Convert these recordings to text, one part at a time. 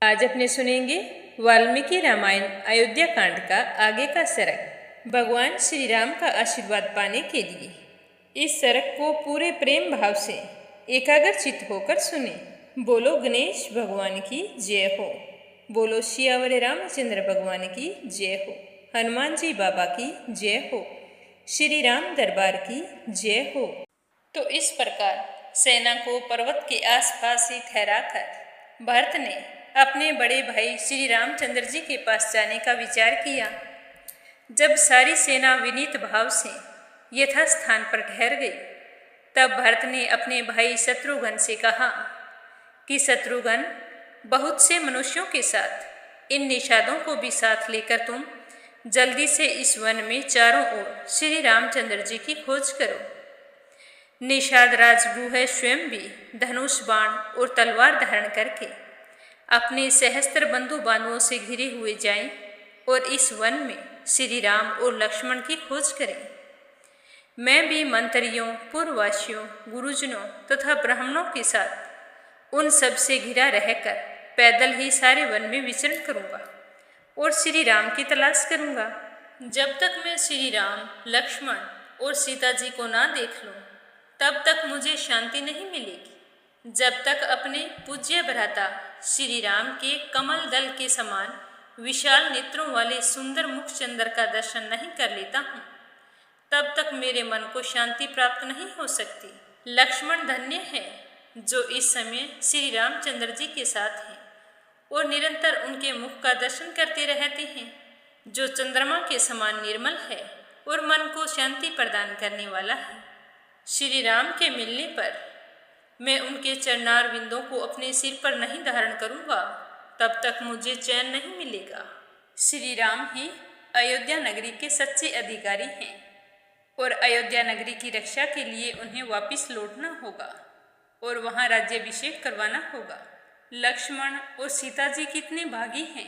आज अपने सुनेंगे वाल्मीकि रामायण अयोध्या कांड का आगे का सरक। भगवान श्री राम का आशीर्वाद पाने के लिए इस सरक को पूरे प्रेम भाव से एकाग्रचित होकर सुने। बोलो गणेश भगवान की जय हो। बोलो सियावर रामचंद्र भगवान की जय हो। हनुमान जी बाबा की जय हो। श्री राम दरबार की जय हो। तो इस प्रकार सेना को पर्वत के आसपास ही ठहराकर भरत ने अपने बड़े भाई श्री रामचंद्र जी के पास जाने का विचार किया। जब सारी सेना विनीत भाव से यथास्थान पर ठहर गई, तब भरत ने अपने भाई शत्रुघ्न से कहा कि शत्रुघ्न, बहुत से मनुष्यों के साथ इन निषादों को भी साथ लेकर तुम जल्दी से इस वन में चारों ओर श्री रामचंद्र जी की खोज करो। निषाद राजगुह स्वयं भी धनुष बाण और तलवार धारण करके अपने सहस्त्र बंधु बांधवों से घिरे हुए जाएं और इस वन में श्री राम और लक्ष्मण की खोज करें। मैं भी मंत्रियों, पूर्ववासियों, गुरुजनों तथा ब्राह्मणों के साथ उन सब से घिरा रहकर पैदल ही सारे वन में विचरण करूंगा और श्री राम की तलाश करूंगा। जब तक मैं श्री राम, लक्ष्मण और सीता जी को ना देख लूं, तब तक मुझे शांति नहीं मिलेगी। जब तक अपने पूज्य भ्राता श्री राम के कमल दल के समान विशाल नेत्रों वाले सुंदर मुख चंद्र का दर्शन नहीं कर लेता हूँ, तब तक मेरे मन को शांति प्राप्त नहीं हो सकती। लक्ष्मण धन्य है जो इस समय श्री रामचंद्र जी के साथ हैं और निरंतर उनके मुख का दर्शन करते रहते हैं, जो चंद्रमा के समान निर्मल है और मन को शांति प्रदान करने वाला है। श्री राम के मिलने पर मैं उनके चरणार बिंदों को अपने सिर पर नहीं धारण करूंगा, तब तक मुझे चैन नहीं मिलेगा। श्री राम ही अयोध्या नगरी के सच्चे अधिकारी हैं और अयोध्या नगरी की रक्षा के लिए उन्हें वापस लौटना होगा और वहां राज्याभिषेक करवाना होगा। लक्ष्मण और सीता जी कितने भागी हैं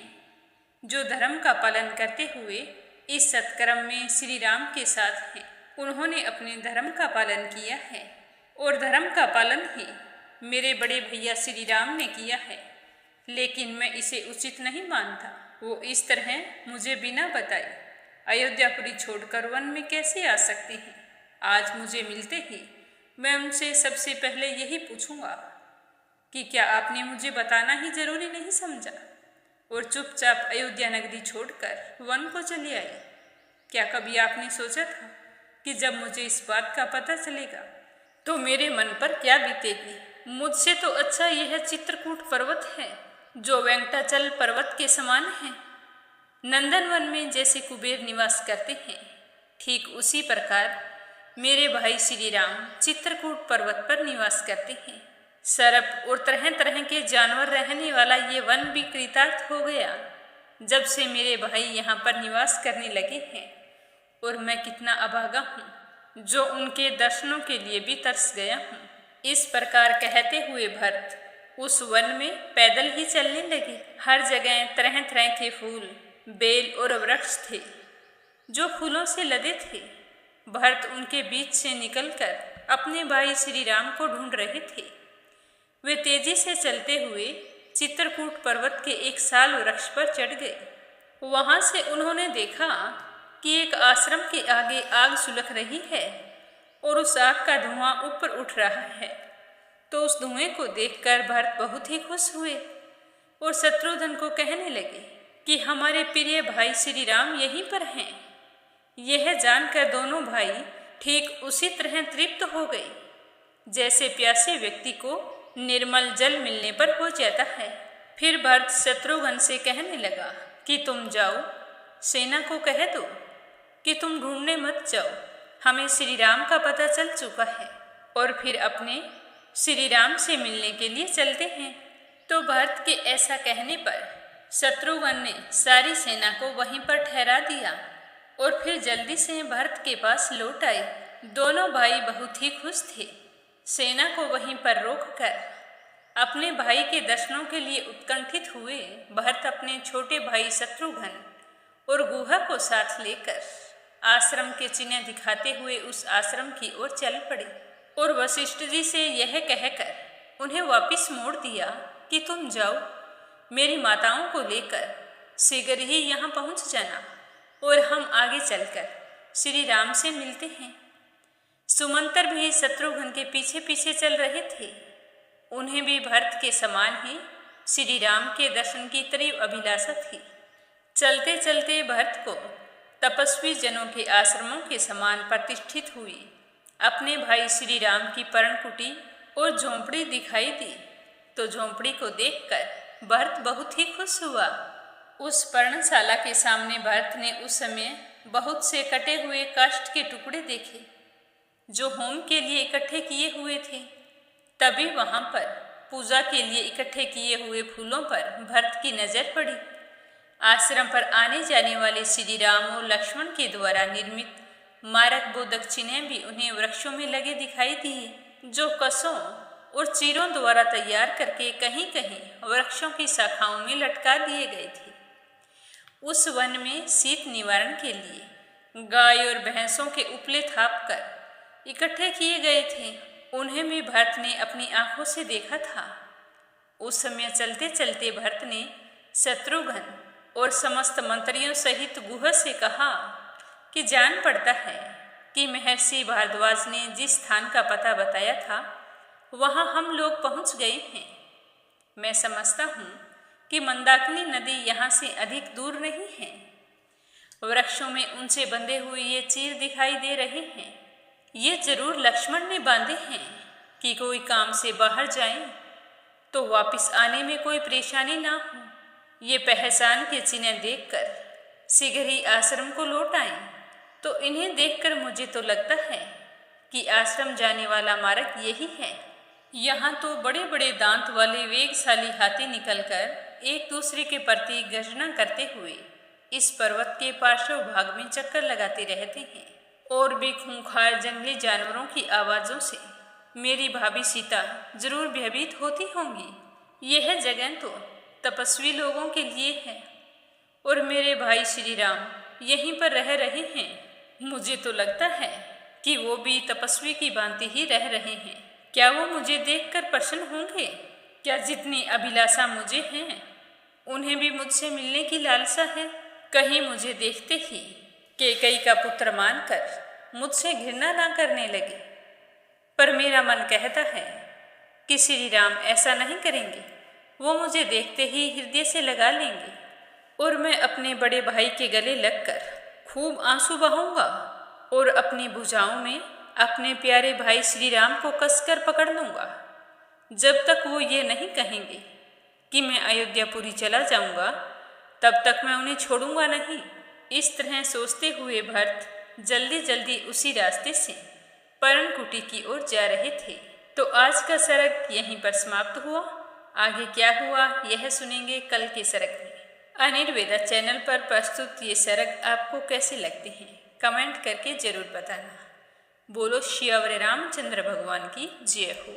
जो धर्म का पालन करते हुए इस सत्कर्म में श्री राम के साथ हैं। उन्होंने अपने धर्म का पालन किया है और धर्म का पालन ही मेरे बड़े भैया श्री राम ने किया है, लेकिन मैं इसे उचित नहीं मानता। वो इस तरह मुझे बिना बताए अयोध्यापुरी छोड़कर वन में कैसे आ सकते हैं। आज मुझे मिलते ही मैं उनसे सबसे पहले यही पूछूंगा कि क्या आपने मुझे बताना ही जरूरी नहीं समझा और चुपचाप अयोध्या नगरी छोड़कर वन को चले आए। क्या कभी आपने सोचा था कि जब मुझे इस बात का पता चलेगा तो मेरे मन पर क्या बीतेगी। मुझसे तो अच्छा यह चित्रकूट पर्वत है जो वेंकटाचल पर्वत के समान है। नंदनवन में जैसे कुबेर निवास करते हैं, ठीक उसी प्रकार मेरे भाई श्री राम चित्रकूट पर्वत पर निवास करते हैं। सर्प और तरह तरह के जानवर रहने वाला ये वन भी कृतार्थ हो गया जब से मेरे भाई यहाँ पर निवास करने लगे हैं, और मैं कितना अभागा हूँ जो उनके दर्शनों के लिए भी तरस गया हूँ। इस प्रकार कहते हुए भरत उस वन में पैदल ही चलने लगे। हर जगह तरह तरह के फूल, बेल और वृक्ष थे जो फूलों से लदे थे। भरत उनके बीच से निकलकर अपने भाई श्री राम को ढूंढ रहे थे। वे तेजी से चलते हुए चित्रकूट पर्वत के एक साल वृक्ष पर चढ़ गए। वहां से उन्होंने देखा कि एक आश्रम के आगे आग सुलग रही है और उस आग का धुआं ऊपर उठ रहा है। तो उस धुएं को देखकर भरत बहुत ही खुश हुए और शत्रुघ्न को कहने लगे कि हमारे प्रिय भाई श्री राम यहीं पर हैं। यह जानकर दोनों भाई ठीक उसी तरह तृप्त हो गए जैसे प्यासे व्यक्ति को निर्मल जल मिलने पर हो जाता है। फिर भरत शत्रुघ्न से कहने लगा कि तुम जाओ, सेना को कह दो कि तुम ढूंढने मत जाओ, हमें श्री राम का पता चल चुका है और फिर अपने श्री राम से मिलने के लिए चलते हैं। तो भरत के ऐसा कहने पर शत्रुघ्न ने सारी सेना को वहीं पर ठहरा दिया और फिर जल्दी से भरत के पास लौट आए। दोनों भाई बहुत ही खुश थे। सेना को वहीं पर रोककर अपने भाई के दर्शनों के लिए उत्कंठित हुए भरत अपने छोटे भाई शत्रुघ्न और गुहा को साथ लेकर आश्रम के चिन्ह दिखाते हुए उस आश्रम की ओर चल पड़े और वशिष्ठ जी से यह कहकर उन्हें वापस मोड़ दिया कि तुम जाओ, मेरी माताओं को लेकर शीघ्र ही यहाँ पहुँच जाना और हम आगे चलकर श्री राम से मिलते हैं। सुमंतर भी शत्रुघ्न के पीछे पीछे चल रहे थे। उन्हें भी भरत के समान ही श्री राम के दर्शन की तीव्र अभिलाषा थी। चलते चलते भरत को तपस्वी जनों के आश्रमों के समान प्रतिष्ठित हुई अपने भाई श्री राम की पर्णकुटी और झोंपड़ी दिखाई दी, तो झोंपड़ी को देखकर भरत बहुत ही खुश हुआ। उस पर्णशाला के सामने भरत ने उस समय बहुत से कटे हुए काष्ठ के टुकड़े देखे जो होम के लिए इकट्ठे किए हुए थे। तभी वहां पर पूजा के लिए इकट्ठे किए हुए फूलों पर भरत की नजर पड़ी। आश्रम पर आने जाने वाले श्री राम और लक्ष्मण के द्वारा निर्मित मारक बोधक चिन्ह भी उन्हें वृक्षों में लगे दिखाई दिए, जो कसों और चीरों द्वारा तैयार करके कहीं कहीं वृक्षों की शाखाओं में लटका दिए गए थे। उस वन में शीत निवारण के लिए गाय और भैंसों के उपले थाप कर इकट्ठे किए गए थे। उन्हें भी भरत ने अपनी आंखों से देखा था। उस समय चलते चलते भरत ने शत्रुघ्न और समस्त मंत्रियों सहित गुह से कहा कि जान पड़ता है कि महर्षि भारद्वाज ने जिस स्थान का पता बताया था वहां हम लोग पहुंच गए हैं। मैं समझता हूँ कि मंदाकिनी नदी यहाँ से अधिक दूर नहीं है। वृक्षों में ऊंचे बंधे हुए ये चीर दिखाई दे रहे हैं। ये जरूर लक्ष्मण ने बांधे हैं कि कोई काम से बाहर जाए तो वापस आने में कोई परेशानी ना हो। ये पहचान के चिन्ह देखकर शीघ्र ही आश्रम को लौट आए। तो इन्हें देखकर मुझे तो लगता है कि आश्रम जाने वाला मार्ग यही है। यहाँ तो बड़े बड़े दांत वाले वेगशाली हाथी निकलकर एक दूसरे के प्रति गर्जना करते हुए इस पर्वत के पार्श्व भाग में चक्कर लगाते रहते हैं और भी खूंखार जंगली जानवरों की आवाज़ों से मेरी भाभी सीता जरूर भयभीत होती होंगी। यह जगह तो तपस्वी लोगों के लिए है और मेरे भाई श्री राम यहीं पर रह रहे हैं। मुझे तो लगता है कि वो भी तपस्वी की भांति ही रह रहे हैं। क्या वो मुझे देखकर प्रसन्न होंगे? क्या जितनी अभिलाषा मुझे है उन्हें भी मुझसे मिलने की लालसा है? कहीं मुझे देखते ही कैकेयी का पुत्र मानकर मुझसे घृणा ना करने लगे। पर मेरा मन कहता है कि श्री राम ऐसा नहीं करेंगे। वो मुझे देखते ही हृदय से लगा लेंगे और मैं अपने बड़े भाई के गले लगकर खूब आंसू बहाऊंगा और अपनी भुजाओं में अपने प्यारे भाई श्री राम को कसकर पकड़ लूंगा। जब तक वो ये नहीं कहेंगे कि मैं अयोध्यापुरी चला जाऊंगा तब तक मैं उन्हें छोड़ूंगा नहीं। इस तरह सोचते हुए भरत जल्दी जल्दी उसी रास्ते से पर्णकुटी की ओर जा रहे थे। तो आज का सरग यहीं पर समाप्त हुआ। आगे क्या हुआ यह सुनेंगे कल के सरग में। अनिर्वेदा चैनल पर प्रस्तुत ये सरग आपको कैसे लगते हैं कमेंट करके जरूर बताना। बोलो श्री रामचंद्र भगवान की जय हो।